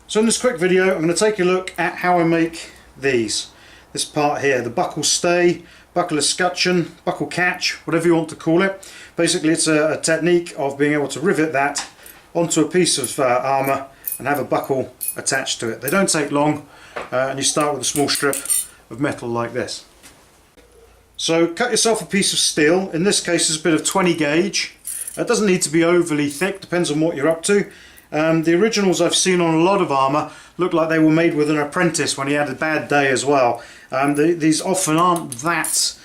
So in this quick video I'm going to take a look at how I make this part here, the buckle stay, buckle escutcheon, buckle catch, whatever you want to call it. Basically it's a technique of being able to rivet that onto a piece of armour and have a buckle attached to it. They don't take long and you start with a small strip of metal like this. So cut yourself a piece of steel, in this case it's a bit of 20 gauge. It doesn't need to be overly thick, depends on what you're up to. The originals I've seen on a lot of armour look like they were made with an apprentice when he had a bad day as well. These often aren't that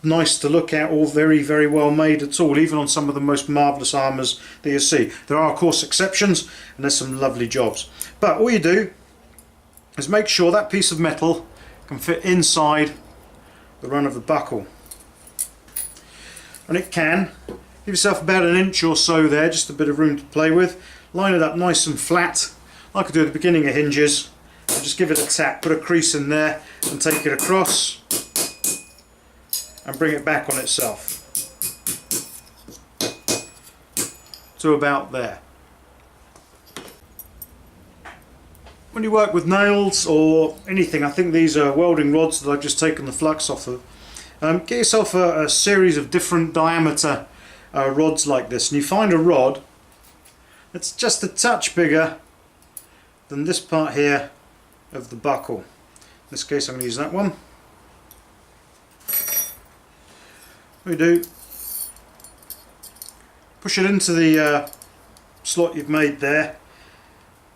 nice to look at or very well made at all, even on some of the most marvellous armours that you see. There are of course exceptions and there's some lovely jobs. But all you do is make sure that piece of metal can fit inside the run of the buckle. And it can. Give yourself about an inch or so there, just a bit of room to play with. Line it up nice and flat, like I do at the beginning of hinges. And just give it a tap, put a crease in there and take it across and bring it back on itself to about there. When you work with nails or anything, I think these are welding rods that I've just taken the flux off of. Get yourself a series of different diameter rods like this, and you find a rod that's just a touch bigger than this part here of the buckle. In this case I'm going to use that one. What you do, push it into the slot you've made there,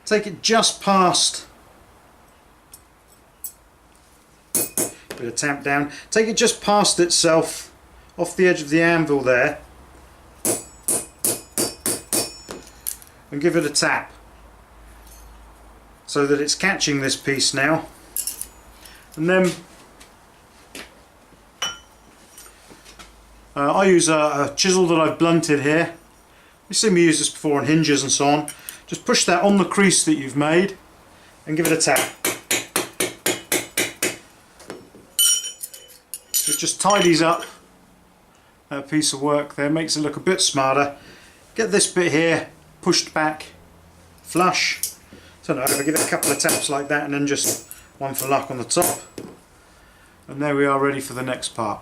take it just past, bit of tamp down, take it just past itself off the edge of the anvil there and give it a tap so that it's catching this piece now. And then I use a chisel that I've blunted here. You've seen me use this before on hinges and so on. Just push that on the crease that you've made and give it a tap. It just tidies up that piece of work there, makes it look a bit smarter. Get this bit here pushed back flush. So now I'll give it a couple of taps like that and then just one for luck on the top. And there we are, ready for the next part.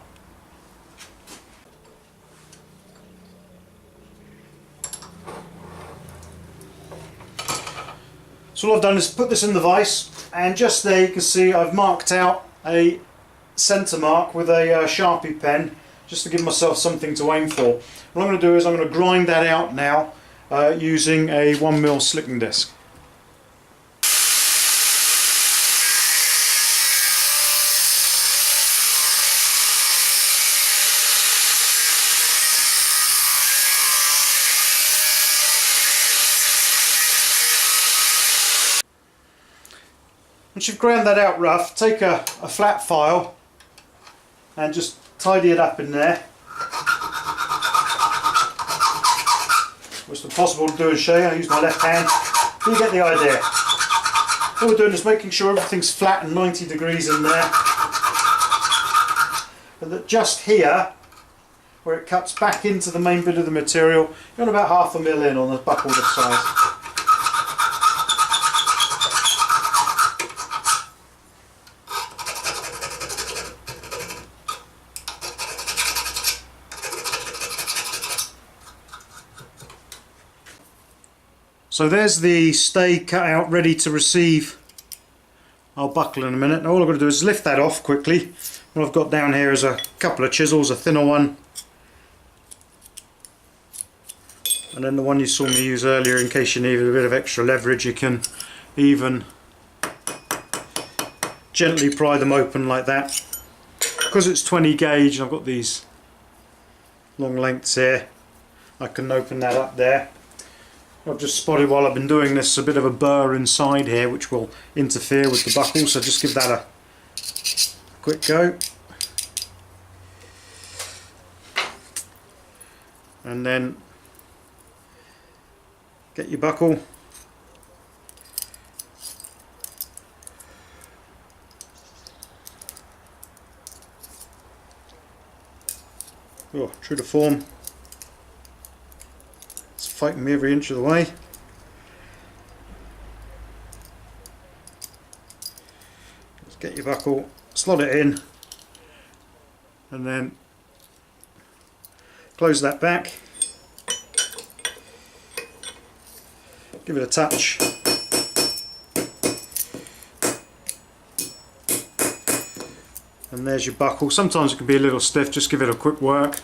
So all I've done is put this in the vise, and just there you can see I've marked out a centre mark with a Sharpie pen just to give myself something to aim for. What I'm going to do is I'm going to grind that out now using a 1mm slicking disc. Once you've ground that out rough, take a flat file and just tidy it up in there. What's possible to do is show you. I use my left hand. You get the idea. What we're doing is making sure everything's flat and 90 degrees in there. But that just here, where it cuts back into the main bit of the material, you're on about 1/2 mm in on the buckle this size. So there's the stay cut out, ready to receive our buckle in a minute. Now all I've got to do is lift that off quickly. What I've got down here is a couple of chisels, a thinner one, and then the one you saw me use earlier in case you needed a bit of extra leverage. You can even gently pry them open like that. Because it's 20 gauge, I've got these long lengths here, I can open that up there. I've just spotted while I've been doing this a bit of a burr inside here which will interfere with the buckle, so just give that a quick go. And then get your buckle. Oh, true to form. It's fighting me every inch of the way. your buckle, slot it in, and then close that back, give it a touch, and there's your buckle. Sometimes it can be a little stiff, just give it a quick work.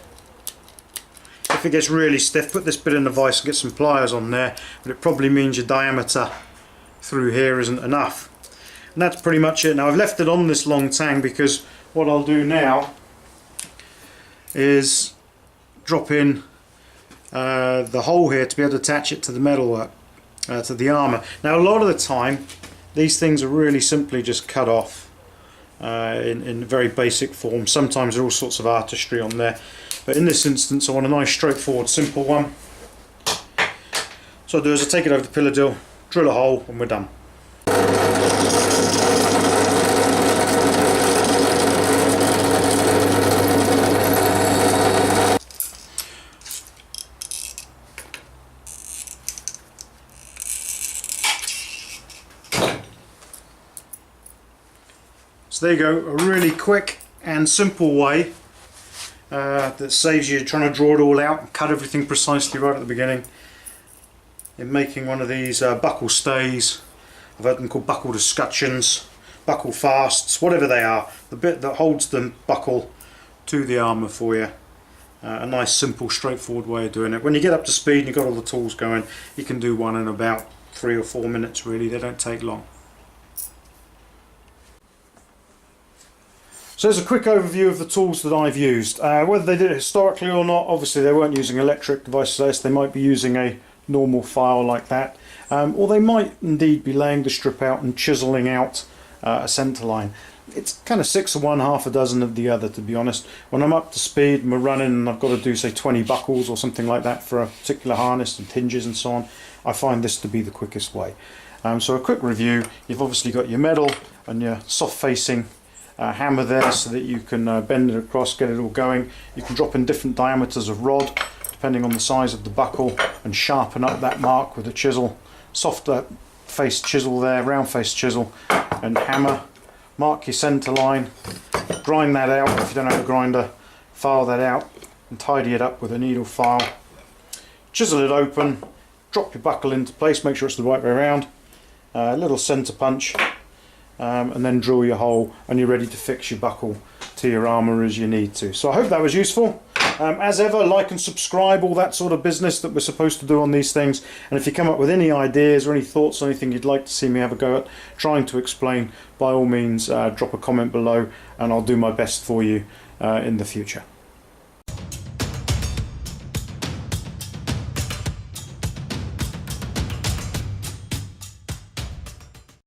If it gets really stiff, put this bit in the vise and get some pliers on there, but it probably means your diameter through here isn't enough. And that's pretty much it. Now I've left it on this long tang because what I'll do now is drop in the hole here to be able to attach it to the metalwork, to the armour. Now a lot of the time these things are really simply just cut off in very basic form. Sometimes there are all sorts of artistry on there, but in this instance I want a nice straightforward simple one. So what I do is I take it over the pillar drill, drill a hole, and we're done. So there you go, a really quick and simple way that saves you trying to draw it all out and cut everything precisely right at the beginning in making one of these buckle stays. I've heard them called buckled escutcheons, buckle fasts, whatever they are, the bit that holds the buckle to the armour for you. A nice simple straightforward way of doing it. When you get up to speed and you've got all the tools going, you can do one in about 3 or 4 minutes really, they don't take long. So there's a quick overview of the tools that I've used. Whether they did it historically or not, obviously they weren't using electric devices, they might be using a normal file like that, or they might indeed be laying the strip out and chiselling out a centre line. It's kind of 6 of one, half a dozen of the other, to be honest. When I'm up to speed and we're running and I've got to do say 20 buckles or something like that for a particular harness and hinges and so on, I find this to be the quickest way. So a quick review: you've obviously got your metal and your soft facing hammer there so that you can bend it across, get it all going. You can drop in different diameters of rod depending on the size of the buckle and sharpen up that mark with a chisel. Soft face chisel there, round face chisel, and hammer. Mark your centre line, grind that out if you don't have a grinder, file that out and tidy it up with a needle file. Chisel it open, drop your buckle into place, make sure it's the right way around, a little centre punch, and then drill your hole and you're ready to fix your buckle to your armour as you need to. So I hope that was useful. As ever, like and subscribe, all that sort of business that we're supposed to do on these things. And if you come up with any ideas or any thoughts or anything you'd like to see me have a go at trying to explain, by all means drop a comment below and I'll do my best for you in the future.